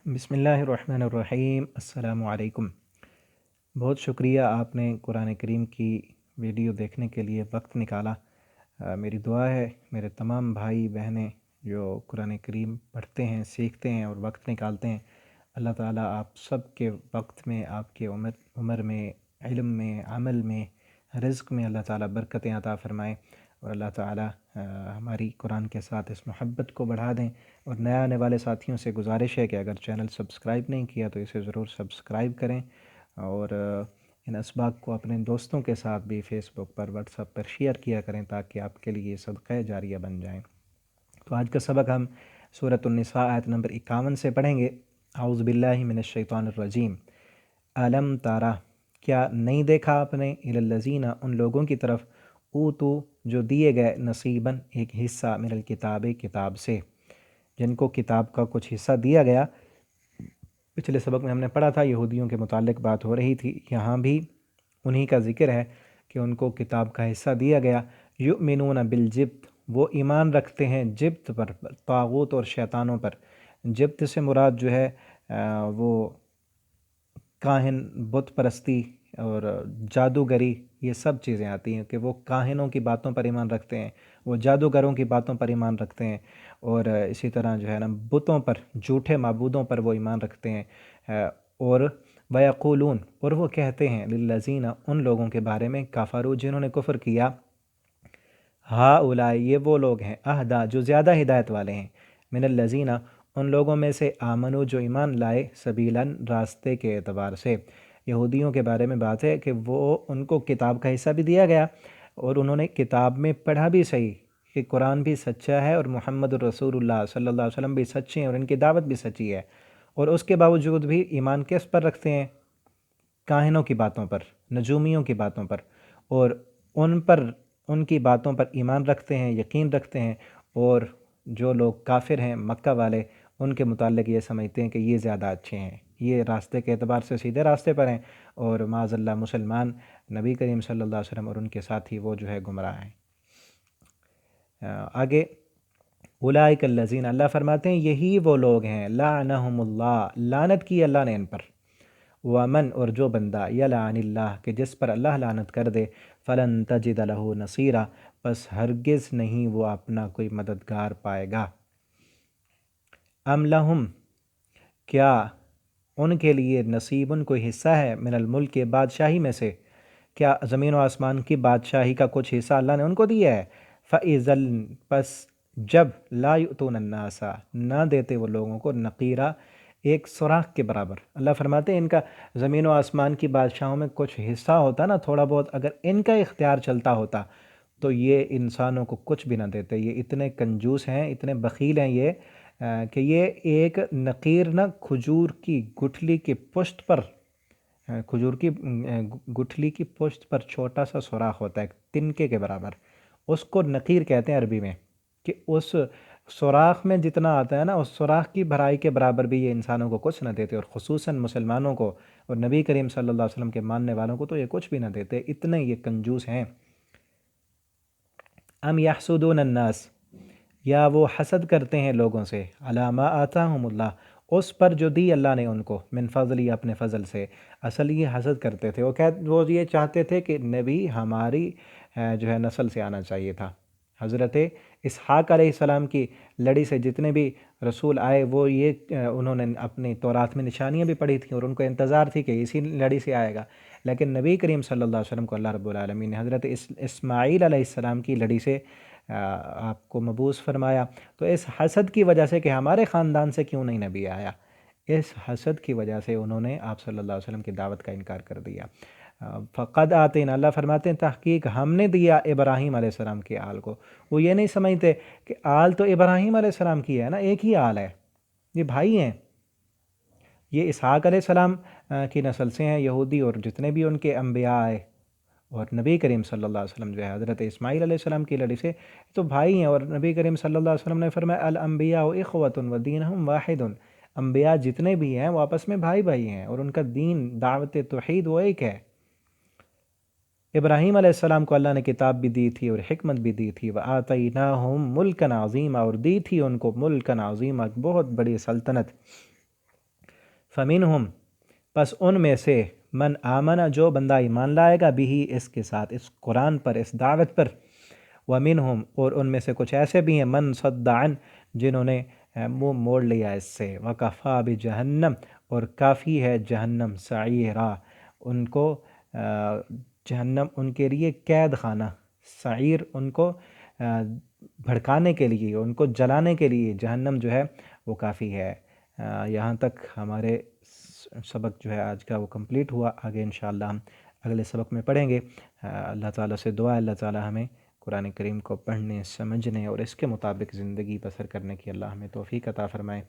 بسم اللہ الرحمن الرحیم۔ السلام علیکم۔ بہت شکریہ آپ نے قرآن کریم کی ویڈیو دیکھنے کے لیے وقت نکالا۔ میری دعا ہے میرے تمام بھائی بہنیں جو قرآن کریم پڑھتے ہیں، سیکھتے ہیں اور وقت نکالتے ہیں، اللہ تعالیٰ آپ سب کے وقت میں، آپ کے عمر میں، علم میں، عمل میں، رزق میں اللہ تعالیٰ برکتیں عطا فرمائیں، اور اللہ تعالیٰ ہماری قرآن کے ساتھ اس محبت کو بڑھا دیں۔ اور نیا آنے والے ساتھیوں سے گزارش ہے کہ اگر چینل سبسکرائب نہیں کیا تو اسے ضرور سبسکرائب کریں، اور ان اسباق کو اپنے دوستوں کے ساتھ بھی فیس بک پر، واٹس ایپ پر شیئر کیا کریں تاکہ آپ کے لیے صدقہ جاریہ بن جائیں۔ تو آج کا سبق ہم سورۃ النساء آیت نمبر 51 سے پڑھیں گے۔ اعوذ باللہ من الشیطان الرجیم۔ علم تارا، کیا نہیں دیکھا آپ نے، الی الذین، ان لوگوں کی طرف، اوتو، جو دیے گئے، نصیباً، ایک حصہ، من الکتاب، کتاب سے، جن کو کتاب کا کچھ حصہ دیا گیا۔ پچھلے سبق میں ہم نے پڑھا تھا یہودیوں کے متعلق بات ہو رہی تھی، یہاں بھی انہی کا ذکر ہے کہ ان کو کتاب کا حصہ دیا گیا۔ یؤمنون بالجبت، وہ ایمان رکھتے ہیں جبت پر، طاغوت اور شیطانوں پر۔ جبت سے مراد جو ہے وہ کاہن، بت پرستی اور جادوگری، یہ سب چیزیں آتی ہیں کہ وہ کاہنوں کی باتوں پر ایمان رکھتے ہیں، وہ جادوگروں کی باتوں پر ایمان رکھتے ہیں، اور اسی طرح جو ہے نا بتوں پر، جھوٹے معبودوں پر وہ ایمان رکھتے ہیں۔ اور وَيَقُولُونَ، اور وہ کہتے ہیں، لِلَّذِينَ، ان لوگوں کے بارے میں، کفروا، جنہوں نے کفر کیا، ہؤلاء، یہ وہ لوگ ہیں، اہدیٰ، جو زیادہ ہدایت والے ہیں، من الذین، ان لوگوں میں سے، آمنو، جو ایمان لائے، سبیلاً، راستے کے اعتبار سے۔ یہودیوں کے بارے میں بات ہے کہ وہ، ان کو کتاب کا حصہ بھی دیا گیا، اور انہوں نے کتاب میں پڑھا بھی صحیح کہ قرآن بھی سچا ہے اور محمد الرسول اللہ صلی اللہ علیہ وسلم بھی سچے ہیں اور ان کی دعوت بھی سچی ہے، اور اس کے باوجود بھی ایمان کس پر رکھتے ہیں؟ کاہنوں کی باتوں پر، نجومیوں کی باتوں پر، اور ان پر، ان کی باتوں پر ایمان رکھتے ہیں، یقین رکھتے ہیں، اور جو لوگ کافر ہیں مکہ والے، ان کے متعلق یہ سمجھتے ہیں کہ یہ زیادہ اچھے ہیں، یہ راستے کے اعتبار سے سیدھے راستے پر ہیں، اور معاذ اللہ مسلمان نبی کریم صلی اللہ علیہ وسلم اور ان کے ساتھی وہ جو ہے گمراہ ہیں۔ آگے، اولئک الذین، اللہ فرماتے ہیں یہی وہ لوگ ہیں، لعنہم اللہ، لعنت کی اللہ نے ان پر، ومن، اور جو بندہ، یلعن اللہ، کہ جس پر اللہ لعنت کر دے، فلن تجد لہ نصیرا، بس ہرگز نہیں وہ اپنا کوئی مددگار پائے گا۔ ام لہم، کیا ان کے لیے، نصیبن، کوئی حصہ ہے، من الملک، بادشاہی میں سے، کیا زمین و آسمان کی بادشاہی کا کچھ حصہ اللہ نے ان کو دیا ہے؟ فَإِذَا، پس جب، لا یؤتون الناس، نہ دیتے وہ لوگوں کو، نقیرہ، ایک سوراخ کے برابر۔ اللہ فرماتے ہیں ان کا زمین و آسمان کی بادشاہوں میں کچھ حصہ ہوتا نا، تھوڑا بہت، اگر ان کا اختیار چلتا ہوتا تو یہ انسانوں کو کچھ بھی نہ دیتے۔ یہ اتنے کنجوس ہیں، اتنے بخیل ہیں یہ، کہ یہ ایک نقیر نہ، کھجور کی گٹھلی کی پشت پر، کھجور کی گٹھلی کی پشت پر چھوٹا سا سوراخ ہوتا ہے، تنکے کے برابر، اس کو نقیر کہتے ہیں عربی میں، کہ اس سوراخ میں جتنا آتا ہے نا، اس سوراخ کی بھرائی کے برابر بھی یہ انسانوں کو کچھ نہ دیتے، اور خصوصاً مسلمانوں کو اور نبی کریم صلی اللہ علیہ وسلم کے ماننے والوں کو تو یہ کچھ بھی نہ دیتے، اتنے یہ کنجوس ہیں۔ ام یحسدون الناس، یا وہ حسد کرتے ہیں لوگوں سے، علی ما آتاہم اللہ، اس پر جو دی اللہ نے ان کو، من فضلی، اپنے فضل سے۔ اصل یہ حسد کرتے تھے، وہ یہ چاہتے تھے کہ نبی ہماری جو ہے نسل سے آنا چاہیے تھا۔ حضرت اسحاق علیہ السلام کی لڑی سے جتنے بھی رسول آئے، وہ یہ انہوں نے اپنی تورات میں نشانیاں بھی پڑھی تھیں اور ان کو انتظار تھی کہ اسی لڑی سے آئے گا، لیکن نبی کریم صلی اللہ علیہ وسلم کو اللہ رب العالمین نے حضرت اسماعیل علیہ السلام کی لڑی سے آپ کو مبعوث فرمایا۔ تو اس حسد کی وجہ سے کہ ہمارے خاندان سے کیوں نہیں نبی آیا، اس حسد کی وجہ سے انہوں نے آپ صلی اللہ علیہ وسلم کی دعوت کا انکار کر دیا۔ فقد آتینا، اللہ فرماتے ہیں تحقیق ہم نے دیا ابراہیم علیہ السلام کی آل کو۔ وہ یہ نہیں سمجھتے کہ آل تو ابراہیم علیہ السلام کی ہے نا، ایک ہی آل ہے، یہ بھائی ہیں، یہ اسحاق علیہ السلام کی نسل سے ہیں یہودی، اور جتنے بھی ان کے انبیاء آئے، اور نبی کریم صلی اللہ علیہ وسلم جو ہے حضرت اسماعیل علیہ السلام کی لڑی سے تو بھائی ہیں، اور نبی کریم صلی اللہ علیہ وسلم نے فرمایا الانبیاء اخوۃ ودینہم واحد، انبیاء جتنے بھی ہیں وہ آپس میں بھائی بھائی ہیں، اور ان کا دین، دعوت توحید، وہ ایک ہے۔ ابراہیم علیہ السلام کو اللہ نے کتاب بھی دی تھی اور حکمت بھی دی تھی، وَآتَيْنَاهُمْ مُلْكًا عَظِيمًا، اور دی تھی ان کو ملکن عظیمہ، بہت بڑی سلطنت۔ فمنہم، پس ان میں سے، من آمنا، جو بندہ ایمان لائے گا، بھی اس کے ساتھ، اس قرآن پر، اس دعوت پر، ومنہم، اور ان میں سے کچھ ایسے بھی ہیں، من صد عن، جنہوں نے منہ موڑ لیا اس سے، وکفا بجہنم، اور کافی ہے جہنم، سعیرا، ان کو جہنم ان کے لیے قید خانہ، سعیر ان کو بھڑکانے کے لیے، ان کو جلانے کے لیے جہنم جو ہے وہ کافی ہے۔ یہاں تک ہمارے سبق جو ہے آج کا وہ کمپلیٹ ہوا۔ آگے انشاءاللہ ہم اگلے سبق میں پڑھیں گے۔ اللہ تعالیٰ سے دعا ہے اللہ تعالیٰ ہمیں قرآن کریم کو پڑھنے، سمجھنے اور اس کے مطابق زندگی بسر کرنے کی اللہ ہمیں توفیق عطا فرمائے۔